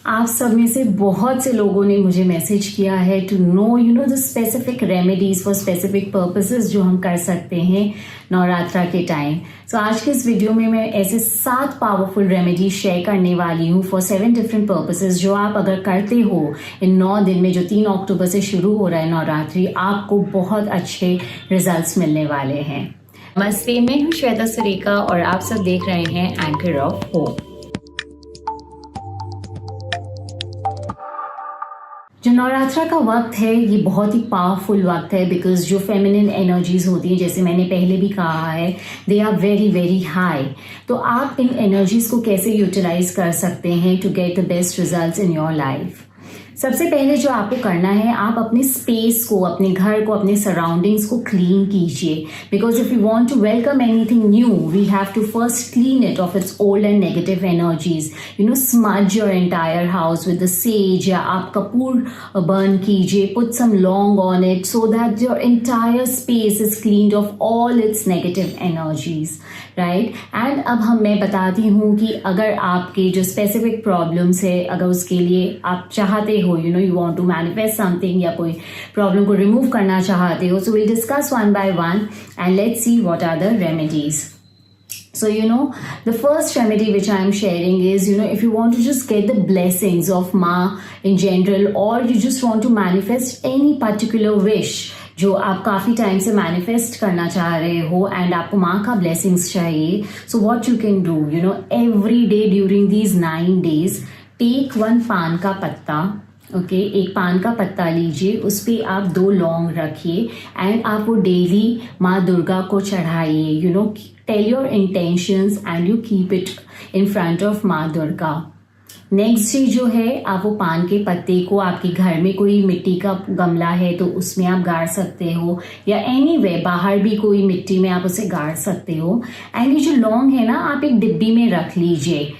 आप सब में से बहुत से लोगों ने मुझे मैसेज किया है to know the specific remedies for specific purposes जो हम कर सकते हैं नवरात्रा के टाइम। सो आज के इस वीडियो में मैं ऐसे 7 पावरफुल रेमेडीज शेयर करने वाली हूँ फॉर 7 डिफरेंट पर्पसेस जो आप अगर करते हो इन 9 दिन में जो 3 अक्टूबर से शुरू हो रहा है नवरात्रि, आपको बहुत अच्छे रिजल्ट्स मिलने वाले हैं। नमस्ते, मैं हूँ श्वेता सुरेखा और आप सब देख रहे हैं एंकर ऑफ होप। जो नवरात्रा का वक्त है ये बहुत ही पावरफुल वक्त है बिकॉज जो फेमिनिन एनर्जीज होती हैं, जैसे मैंने पहले भी कहा है, they are very very high. तो आप इन एनर्जीज को कैसे यूटिलाइज कर सकते हैं to get the best results in your life. सबसे पहले जो आपको करना है, आप अपने स्पेस को, अपने घर को, अपने सराउंडिंग्स को क्लीन कीजिए because if you want to welcome anything new we have to first clean it of its old and negative energies. Smudge your entire house with the sage, या आप कपूर बर्न कीजिए, पुट सम लौंग on it so that your entire space is cleaned of all its negative energies, right. And अब मैं बताती हूँ कि अगर आपके जो स्पेसिफिक प्रॉब्लम्स है, अगर उसके लिए आप चाहते हो you want to manifest something या कोई प्रॉब्लम को रिमूव करना चाहते हो, so we'll discuss one by one and let's see what are the remedies. So the first remedy which I am sharing is if you want to just get the blessings of Ma in general, or you just want to manifest any particular wish जो आप काफी time से manifest करना चाह रहे हो and आपको माँ का ब्लेसिंग्स चाहिए, so what you can do every day during these 9 days, take 1 पान का पत्ता। ओके, एक पान का पत्ता लीजिए, उस पर आप 2 लौंग रखिए एंड आप वो डेली माँ दुर्गा को चढ़ाइए। Tell your intentions and you keep it in front of माँ दुर्गा। नेक्स्ट डे जो है, आप वो पान के पत्ते को, आपके घर में कोई मिट्टी का गमला है तो उसमें आप गाड़ सकते हो, या एनीवे बाहर भी कोई मिट्टी में आप उसे गाड़ सकते हो। एंड ये जो लौंग है ना, आप एक डिब्बी में रख लीजिए।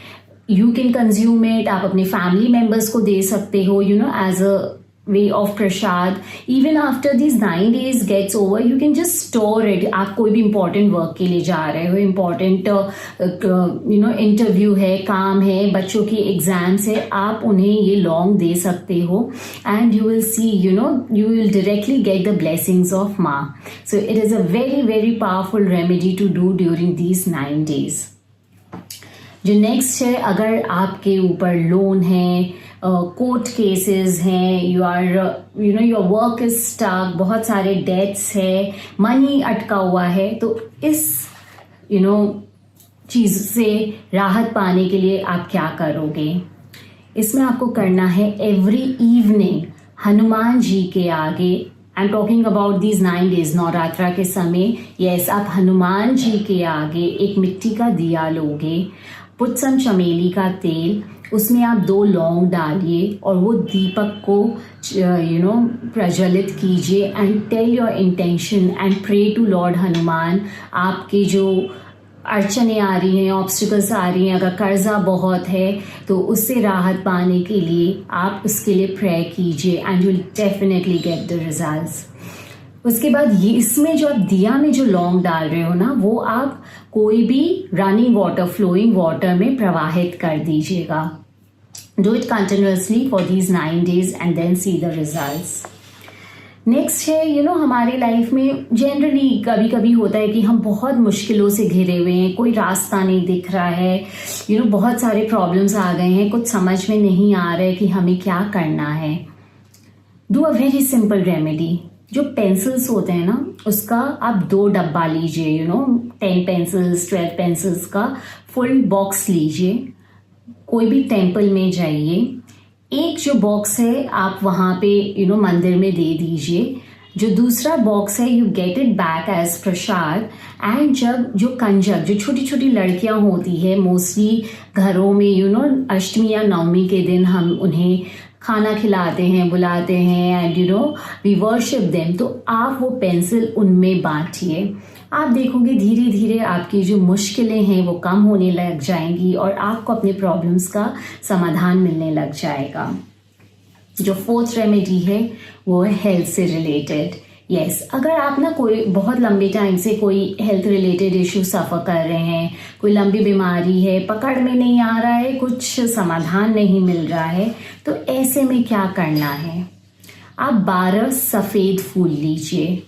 यू कैन कंज्यूम इट, आप अपने फैमिली मेंबर्स को दे सकते हो as a way of prasad. Even after this 9 days gets over you can just store it. आप कोई भी इंपॉर्टेंट वर्क के लिए जा रहे हो, इंपॉर्टेंट इंटरव्यू है, काम है, बच्चों की एग्जाम्स है, आप उन्हें ये लौंग दे सकते हो and you will see you will directly get the blessings of Ma. So it is a very very powerful remedy to do during these 9 days. जो नेक्स्ट है, अगर आपके ऊपर लोन है, कोर्ट केसेस हैं, you are your work is stuck, बहुत सारे dates है, मनी अटका हुआ है, तो इस चीज से राहत पाने के लिए आप क्या करोगे। इसमें आपको करना है एवरी इवनिंग हनुमान जी के आगे, I am talking about these 9 days Navratra के समय, यस, आप हनुमान जी के आगे एक मिट्टी का दिया लोगे, पुट सम चमेली का तेल, उसमें आप 2 लौंग डालिए और वो दीपक को प्रज्वलित कीजिए and tell your intention and pray to Lord Hanuman. आपके जो अड़चने आ रही हैं, ऑब्स्टिकल्स आ रही हैं, अगर कर्जा बहुत है तो उससे राहत पाने के लिए आप उसके लिए प्रे कीजिए and you will definitely get the results. उसके बाद ये इसमें जो आप दिया में जो लौंग डाल रहे हो ना, वो आप कोई भी रनिंग वाटर, फ्लोइंग वाटर में प्रवाहित कर दीजिएगा। Do it continuously for these 9 days and then see the results. Next है हमारी लाइफ में जनरली कभी कभी होता है कि हम बहुत मुश्किलों से घिरे हुए हैं, कोई रास्ता नहीं दिख रहा है, बहुत सारे प्रॉब्लम्स आ गए हैं, कुछ समझ में नहीं आ रहा है कि हमें क्या करना है। Do a very simple remedy. जो पेंसिल्स होते हैं ना, उसका आप 2 डब्बा लीजिए, 10 पेंसिल्स, 12 पेंसिल्स का फुल बॉक्स लीजिए, कोई भी टेम्पल में जाइए, एक जो बॉक्स है आप वहाँ पे मंदिर में दे दीजिए, जो दूसरा बॉक्स है you get it back as prasad. And जब जो कंजक, जो छोटी छोटी लड़कियां होती है मोस्टली घरों में अष्टमी या नवमी के दिन हम उन्हें खाना खिलाते हैं, बुलाते हैं एंड वी वर्शिप देम, तो आप वो पेंसिल उनमें बांटिए। आप देखोगे धीरे धीरे आपकी जो मुश्किलें हैं वो कम होने लग जाएंगी और आपको अपने प्रॉब्लम्स का समाधान मिलने लग जाएगा। जो 4th रेमेडी है वो है हेल्थ से रिलेटेड। यस अगर आप ना कोई बहुत लंबे टाइम से कोई हेल्थ रिलेटेड इश्यू सफ़र कर रहे हैं, कोई लंबी बीमारी है, पकड़ में नहीं आ रहा है, कुछ समाधान नहीं मिल रहा है, तो ऐसे में क्या करना है? आप 12 सफ़ेद फूल लीजिए,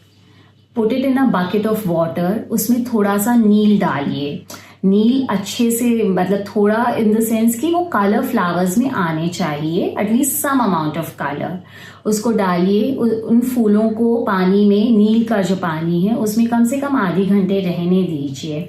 put it in a bucket of water, उसमें थोड़ा सा नील डालिए। नील अच्छे से मतलब थोड़ा इन द सेंस कि वो कलर फ्लावर्स में आने चाहिए, at least some amount of colour. उसको डालिए, उन फूलों को पानी में, नील का जो पानी है उसमें कम से कम आधे घंटे रहने दीजिए।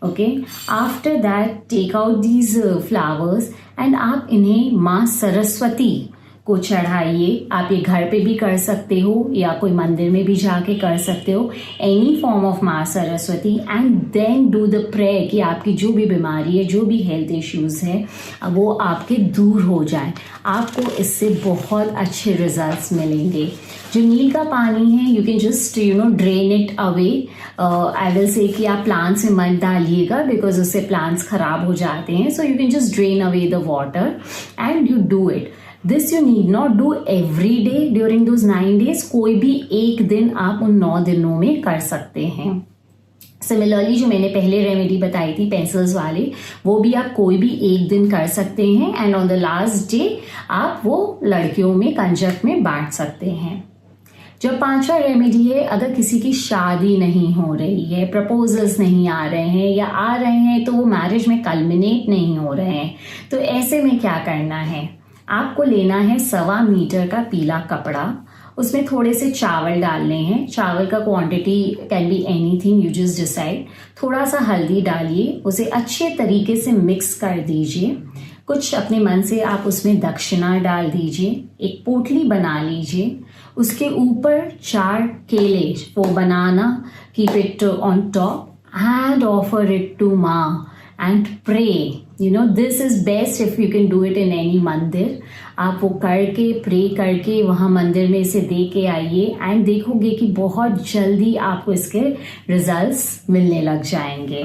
Okay, after that take out these flowers and आप इन्हें माँ सरस्वती को चढ़ाइए। आप ये घर पे भी कर सकते हो या कोई मंदिर में भी जाके कर सकते हो, any form of Maa Saraswati, and then do the prayer कि आपकी जो भी बीमारी है, जो भी हेल्थ इश्यूज है, वो आपके दूर हो जाए। आपको इससे बहुत अच्छे रिजल्ट्स मिलेंगे। जो नील का पानी है, you can just drain it away. I will say कि आप प्लांट्स में मत डालिएगा बिकॉज उससे प्लांट्स खराब हो जाते हैं। So you can just drain away the water and you do it. This you need not do every day during those 9 days। कोई भी एक दिन आप उन 9 दिनों में कर सकते हैं। सिमिलरली जो मैंने पहले रेमेडी बताई थी पेंसिल्स वाली, वो भी आप कोई भी एक दिन कर सकते हैं and on the last day आप वो लड़कियों में कंजक में बांट सकते हैं। जो 5वां रेमेडी है, अगर किसी की शादी नहीं हो रही है, प्रपोजल्स नहीं आ रहे हैं या आ रहे हैं तो वो मैरिज में कल्मिनेट नहीं हो रहे हैं, तो ऐसे में क्या करना है? आपको लेना है 1.25 मीटर का पीला कपड़ा, उसमें थोड़े से चावल डालने हैं। चावल का quantity can be anything, you just decide. थोड़ा सा हल्दी डालिए, उसे अच्छे तरीके से मिक्स कर दीजिए। कुछ अपने मन से आप उसमें दक्षिणा डाल दीजिए। एक पोटली बना लीजिए, उसके ऊपर 4 केले, वो banana, keep it on top and offer it to Ma and pray. This is best if you can do it in any मंदिर। आप वो करके, प्रे करके वहाँ मंदिर में इसे दे के आइए एंड देखोगे कि बहुत जल्दी आपको इसके रिजल्ट्स मिलने लग जाएंगे।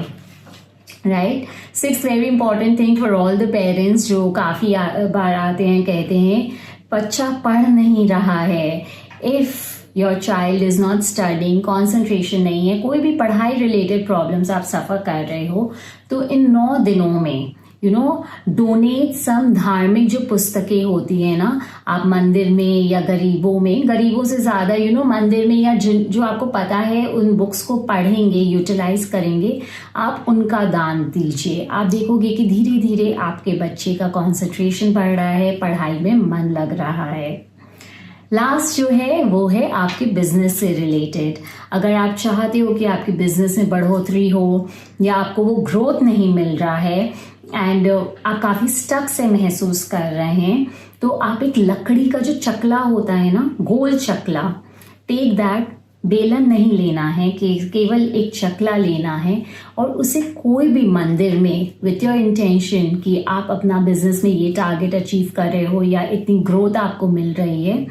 Right. 6th very important thing for all the parents जो काफ़ी बार आते हैं, कहते हैं बच्चा पढ़ नहीं रहा है। If your child is not studying, concentration नहीं है, कोई भी पढ़ाई रिलेटेड प्रॉब्लम्स आप सफ़र कर रहे हो, तो इन 9 दिनों में डोनेट सम धार्मिक जो पुस्तकें होती है ना, आप मंदिर में या गरीबों से ज़्यादा मंदिर में या जो आपको पता है उन बुक्स को पढ़ेंगे, यूटिलाइज करेंगे, आप उनका दान दीजिए। आप देखोगे कि धीरे धीरे आपके बच्चे का कॉन्सेंट्रेशन बढ़ रहा है, पढ़ाई में मन लग रहा है। लास्ट जो है वो है आपके बिजनेस से रिलेटेड। अगर आप चाहते हो कि आपके बिजनेस में बढ़ोतरी हो या आपको वो ग्रोथ नहीं मिल रहा है एंड आप काफ़ी स्टक से महसूस कर रहे हैं, तो आप एक लकड़ी का जो चकला होता है ना, गोल चकला, टेक दैट। बेलन नहीं लेना है, कि केवल एक चकला लेना है और उसे कोई भी मंदिर में विथ योर इंटेंशन कि आप अपना बिजनेस में ये टारगेट अचीव कर रहे हो या इतनी ग्रोथ आपको मिल रही है,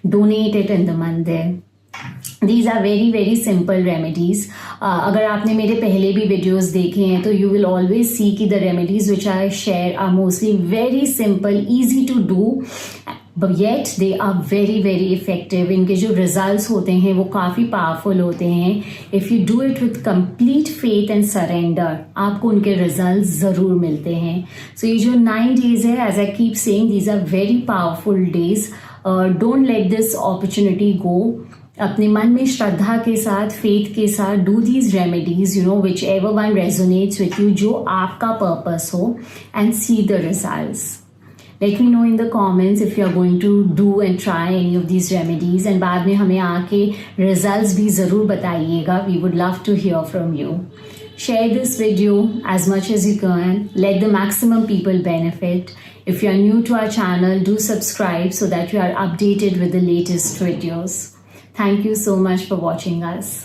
donate it in the mandir. These are very very simple remedies. अगर आपने मेरे पहले भी वीडियोस देखे हैं तो यू विल ऑलवेज सी कि the remedies which I share are mostly very simple, easy to do, yet they are very very effective. इनके जो रिजल्ट्स होते हैं वो काफ़ी पावरफुल होते हैं। If you do it with complete faith and surrender, आपको उनके रिजल्ट्स ज़रूर मिलते हैं। सो ये जो 9 days है, as I keep saying, these are very powerful days. Don't let this opportunity go. अपने मन में श्रद्धा के साथ, फेथ के साथ do these remedies, which ever one resonates with you, जो आपका पर्पस हो, and see the results. Let me know in the comments if you are going to do and try any of these remedies, and बाद में हमें आके results भी ज़रूर बताइएगा। We would love to hear from you. Share this video as much as you can. Let the maximum people benefit. If you are new to our channel, do subscribe so that you are updated with the latest videos. Thank you so much for watching us.